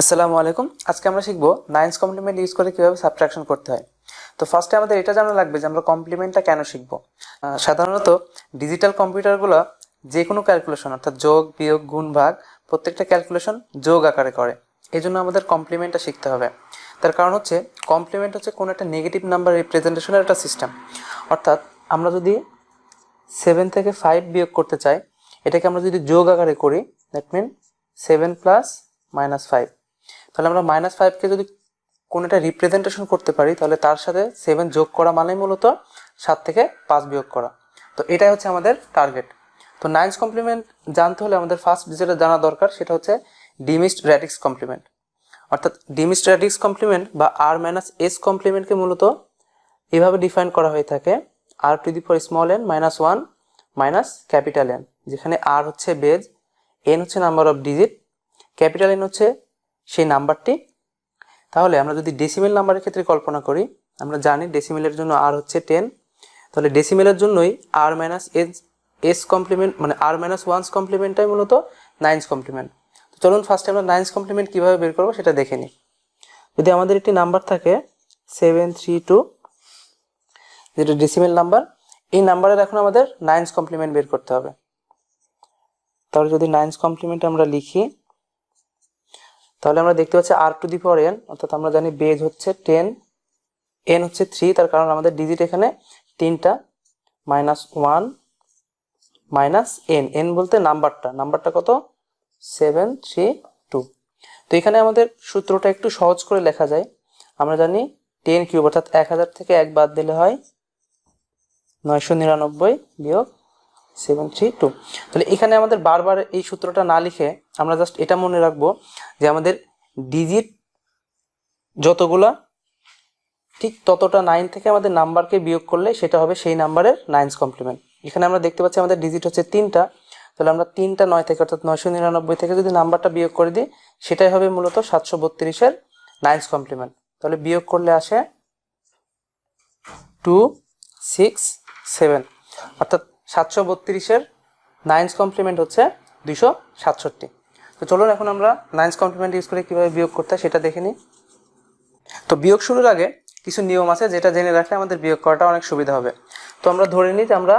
আসসালামু আলাইকুম। আজকে আমরা শিখবো 9's কমপ্লিমেন্ট ইউজ করে কিভাবে সাবট্রাকশন করতে হয়। তো ফার্স্টে আমাদের এটা জানা লাগবে যে আমরা কমপ্লিমেন্টটা কেন শিখবো। সাধারণত ডিজিটাল কম্পিউটারগুলো যে কোনো ক্যালকুলেশন অর্থাৎ যোগ বিয়োগ গুণ ভাগ প্রত্যেকটা ক্যালকুলেশন যোগ আকারে করে। এই জন্য আমাদের কমপ্লিমেন্টটা শিখতে হবে। তার কারণ হচ্ছে কমপ্লিমেন্ট হচ্ছে কোনো একটা নেগেটিভ নাম্বার রিপ্রেজেন্টেশনের একটা সিস্টেম। অর্থাৎ আমরা যদি 7 থেকে 5 বিয়োগ করতে চাই, এটাকে আমরা যদি যোগ আকারে করি, দ্যাট মিন 7 প্লাস -5, তাহলে আমরা -5কে যদি কোনো একটা রিপ্রেজেন্টেশন করতে পারি তাহলে তার সাথে 7 যোগ করা মানে মূলত 7 থেকে 5 বিয়োগ করা। তো এটাই হচ্ছে আমাদের টার্গেট। তো 9's কমপ্লিমেন্ট জানতে হলে আমাদের ফার্স্ট যেটা জানা দরকার সেটা হচ্ছে ডিমিসড র্যাডিক্স কমপ্লিমেন্ট। অর্থাৎ ডিমিসড র্যাডিক্স কমপ্লিমেন্ট বা r-s কমপ্লিমেন্টকে মূলত এভাবে ডিফাইন করা হয়ে থাকে r⁻n -1 মাইনাস ক্যাপিটাল N, যেখানে r হচ্ছে বেজ, n হচ্ছে number of digit, capital N হচ্ছে সেই নাম্বারটি। তাহলে আমরা যদি ডেসিমেল নাম্বারের ক্ষেত্রে কল্পনা করি, আমরা জানি ডেসিমেলের জন্য r হচ্ছে 10, তাহলে ডেসিমেলের জন্যই r-s কমপ্লিমেন্ট মানে r-1's কমপ্লিমেন্টটাই মূলত 9's কমপ্লিমেন্ট। তো চলুন ফার্স্টে আমরা 9's কমপ্লিমেন্ট কীভাবে বের করবো সেটা দেখে নিই। যদি আমাদের একটি নাম্বার থাকে 732, যেটা ডেসিমেল নাম্বার, এই নাম্বারের এখন আমাদের 9's কমপ্লিমেন্ট বের করতে হবে। তাহলে যদি 9's কমপ্লিমেন্ট আমরা লিখি, তাহলে আমরা দেখতে পাচ্ছি r⁻n, অর্থাৎ আমরা জানি বেজ হচ্ছে 10, n হচ্ছে 3, তার কারণ আমাদের ডিজিট এখানে 3টা, -1 মাইনাস n বলতে নাম্বারটা কত 732। তো এখানে আমাদের সূত্রটা একটু সহজ করে লেখা যায়। আমরা জানি 10 কিউব অর্থাৎ 1000 থেকে 1 বাদ দিলে হয় 999 বিয়োগ 732। তাহলে এখানে আমাদের বারবার এই সূত্রটা না লিখে আমরা জাস্ট এটা মনে রাখবো যে আমাদের ডিজিট যতগুলা ঠিক ততটা 9 থেকে আমাদের নাম্বারকে বিয়োগ করলে সেটা হবে সেই নাম্বারের 9's কমপ্লিমেন্ট। এখানে আমরা দেখতে পাচ্ছি আমাদের ডিজিট হচ্ছে 3টা, তাহলে আমরা 3টা 9 থেকে অর্থাৎ 999 থেকে যদি নাম্বারটা বিয়োগ করে দিই সেটাই হবে মূলত 732-এর 9's কমপ্লিমেন্ট। তাহলে বিয়োগ করলে আসে 267, অর্থাৎ 732-এর 9's কমপ্লিমেন্ট হচ্ছে 267। তো চলুন এখন আমরা 9's কমপ্লিমেন্ট ইউজ করে কীভাবে বিয়োগ করতে হয় সেটা দেখে নিই। তো বিয়োগ শুরুর আগে কিছু নিয়ম আছে যেটা জেনে রাখলে আমাদের বিয়োগ করাটা অনেক সুবিধা হবে। তো আমরা ধরে নিই যে আমরা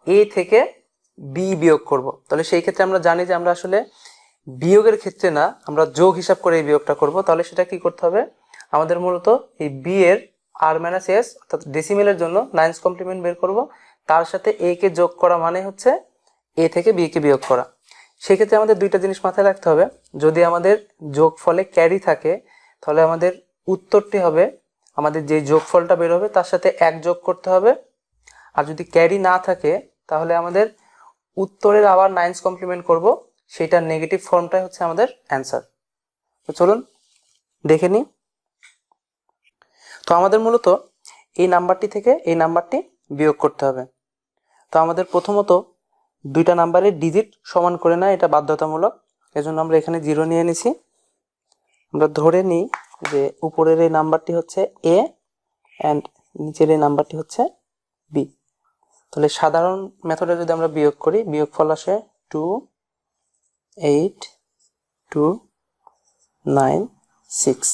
a থেকে b বিয়োগ করব। তাহলে সেই ক্ষেত্রে আমরা জানি যে আমরা আসলে বিয়োগের ক্ষেত্রে না, আমরা যোগ হিসাব করে এই বিয়োগটা করব। তাহলে সেটা কি করতে হবে, আমাদের মূলত এই b এর r-s অর্থাৎ ডেসিমেলের জন্য 9's কমপ্লিমেন্ট বের করব, তার সাথে a কে যোগ করা মানে হচ্ছে a থেকে b কে বিয়োগ করা। সেক্ষেত্রে আমাদের দুইটা জিনিস মাথায় রাখতে হবে। যদি আমাদের যোগফলে ক্যারি থাকে তাহলে আমাদের উত্তরটি হবে, আমাদের যে যোগফলটা বের হবে তার সাথে 1 যোগ করতে হবে। আর যদি ক্যারি না থাকে তাহলে আমাদের উত্তরের আবার 9's কমপ্লিমেন্ট করব, সেটার নেগেটিভ ফর্মটাই হচ্ছে আমাদের অ্যান্সার। তো চলুন দেখে নিই। তো আমাদের মূলত এই নাম্বারটি থেকে এই নাম্বারটি বিয়োগ করতে হবে। তো আমাদের প্রথমত দুইটা নাম্বারের ডিজিট সমান করে না, এটা বাধ্যতামূলক, এজন্য আমরা এখানে 0 নিয়ে নিছি। আমরা ধরে নিই যে উপরের এই নাম্বারটি হচ্ছে a অ্যান্ড নিচের এই নাম্বারটি হচ্ছে b। তাহলে সাধারণ মেথডে যদি আমরা বিয়োগ করি, বিয়োগফল আসে 28296।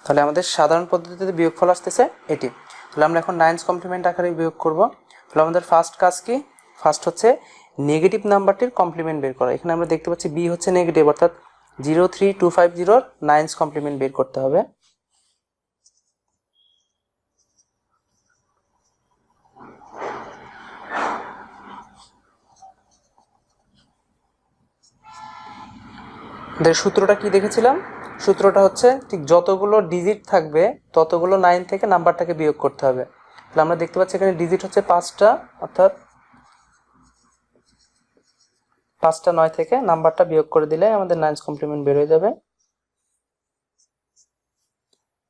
তাহলে আমাদের সাধারণ পদ্ধতিতে বিয়োগফল আসতেছে এটি। তাহলে আমরা এখন 9's কমপ্লিমেন্ট আকারে বিয়োগ করব। তাহলে আমাদের ফার্স্ট কাজ কি, ফার্স্ট হচ্ছে নেগেটিভ নাম্বারটির কমপ্লিমেন্ট বের করা। এখানে আমরা দেখতে পাচ্ছি b হচ্ছে নেগেটিভ, অর্থাৎ 03250-র 9's কমপ্লিমেন্ট বের করতে হবে। সূত্রটা কি দেখেছিলাম, সূত্রটা হচ্ছে ঠিক যতগুলো ডিজিট থাকবে ততগুলো 9 থেকে নাম্বারটাকে বিয়োগ করতে হবে। তাহলে আমরা দেখতে পাচ্ছি এখানে ডিজিট হচ্ছে 5টা, অর্থাৎ 5টা 9 থেকে নাম্বারটা বিয়োগ করে দিলে আমাদের 9's কমপ্লিমেন্ট বের হয়ে যাবে।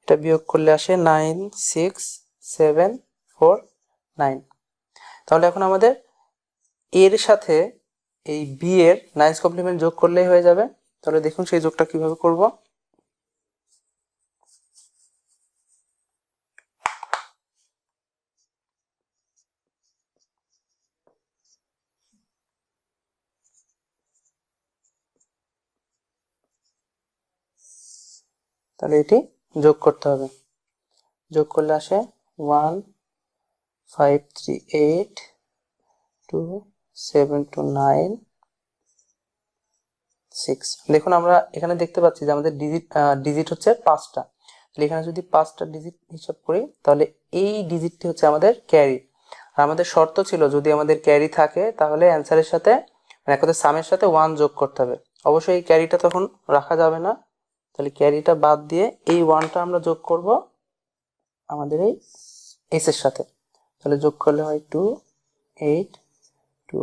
এটা বিয়োগ করলে আসে 96749। তাহলে এখন আমাদের এর সাথে এই বি এর 9's কমপ্লিমেন্ট যোগ করলেই হয়ে যাবে। তাহলে দেখুন সেই যোগটা কিভাবে করব। তাহলে এটি যোগ করতে হবে। যোগ করলে আসে 1 5 3 8 2 7 2 9 6। দেখুন আমরা এখানে দেখতে পাচ্ছি যে আমাদের ডিজিট হচ্ছে 5টা। তাহলে এখানে যদি 5টা ডিজিট হিসাব করি তাহলে এই ডিজিটটি হচ্ছে আমাদের ক্যারি। আর আমাদের শর্ত ছিল যদি আমাদের ক্যারি থাকে তাহলে অ্যান্সারের সাথে মানে একসাথে সামের সাথে 1 যোগ করতে হবে। অবশ্যই এই ক্যারিটা তখন রাখা যাবে না, তাহলে ক্যারিটা বাদ দিয়ে এই 1টা আমরা যোগ করব আমাদের এই এস এর সাথে। তাহলে যোগ করলে হয় 2 8 2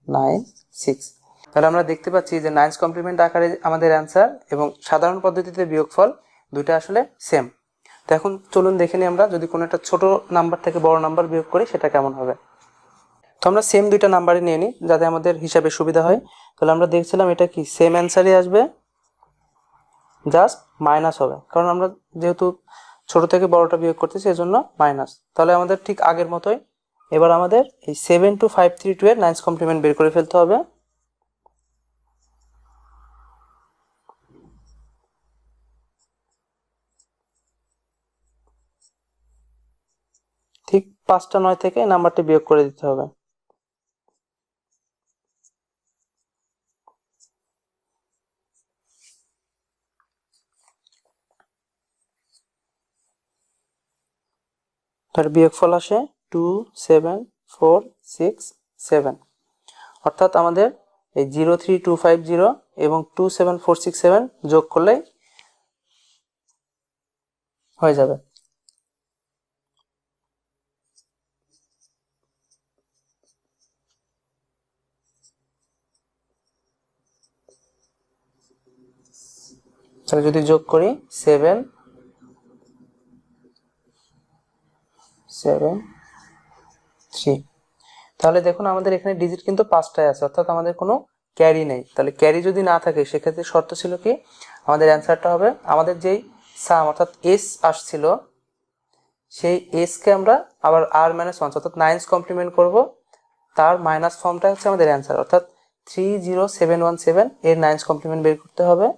9 6। তাহলে আমরা দেখতে পাচ্ছি যে 9's কমপ্লিমেন্ট আকারে আমাদের অ্যান্সার এবং সাধারণ পদ্ধতিতে বিয়োগফল দুটো আসলে সেম। তো এখন চলুন দেখে নিই আমরা যদি কোনো একটা ছোট নাম্বার থেকে বড় নাম্বার বিয়োগ করি সেটা কেমন হবে। তো আমরা সেম দুইটা নাম্বারই নিয়ে নিই যাতে আমাদের হিসাবে সুবিধা হয়। তাহলে আমরা দেখছিলাম এটা কি সেম অ্যান্সারই আসবে, জাস্ট মাইনাস হবে, কারণ আমরা যেহেতু ছোট থেকে বড়টা বিয়োগ করতেছি এজন্য মাইনাস। তাহলে আমাদের ঠিক আগের মতোই এবার আমাদের এই 72532 এর 9's কমপ্লিমেন্ট বের করে ফেলতে হবে। ঠিক 5টা 9 থেকে নাম্বারটি বিয়োগ করে দিতে হবে। তার বিয়োগফল আসে 27467, অর্থাৎ আমাদের এই 03250 এবং 27467 যোগ করলেই হয়ে যাবে। তাহলে যদি যোগ করি 7 7 3, তাহলে দেখুন আমাদের এখানে ডিজিট কিন্তু 5টায় আছে, অর্থাৎ আমাদের কোনো ক্যারি নেই। তাহলে ক্যারি যদি না থাকে সেক্ষেত্রে শর্ত ছিল কি আমাদের অ্যান্সারটা হবে আমাদের যেই সাম অর্থাৎ এস আসছিল সেই এসকে আমরা আবার আর মাইনাস 1 অর্থাৎ 9's কমপ্লিমেন্ট করব, তার মাইনাস ফর্মটা হচ্ছে আমাদের অ্যান্সার, অর্থাৎ 30717 এর 9's কমপ্লিমেন্ট বের করতে হবে।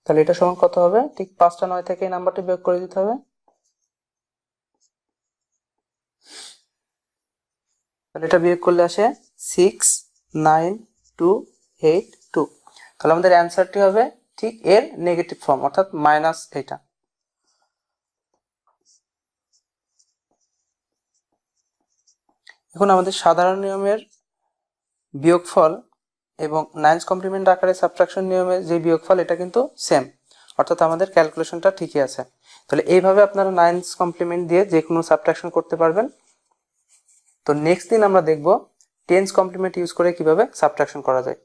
তাহলে এটা সমান কত হবে, ঠিক 5টা 9 থেকে এই নাম্বারটি বিয়োগ করে দিতে হবে। তাহলে এটা বিয়োগ করলে আসে 69282। তাহলে আমাদের অ্যান্সারটি হবে ঠিক এর নেগেটিভ ফর্ম অর্থাৎ মাইনাস এটা। এখন আমাদের সাধারণ নিয়মের বিয়োগফল এবং 9's কমপ্লিমেন্ট আকারে সাবট্রাকশন নিয়মের যে বিয়োগফল এটা কিন্তু সেম, অর্থাৎ আমাদের ক্যালকুলেশনটা ঠিকই আছে। তাহলে এইভাবে আপনারা 9's কমপ্লিমেন্ট দিয়ে যে কোনো সাবট্রাকশন করতে পারবেন। তো নেক্সট দিন আমরা দেখব 10's কমপ্লিমেন্ট ইউজ করে কিভাবে সাবট্রাকশন করা যায়।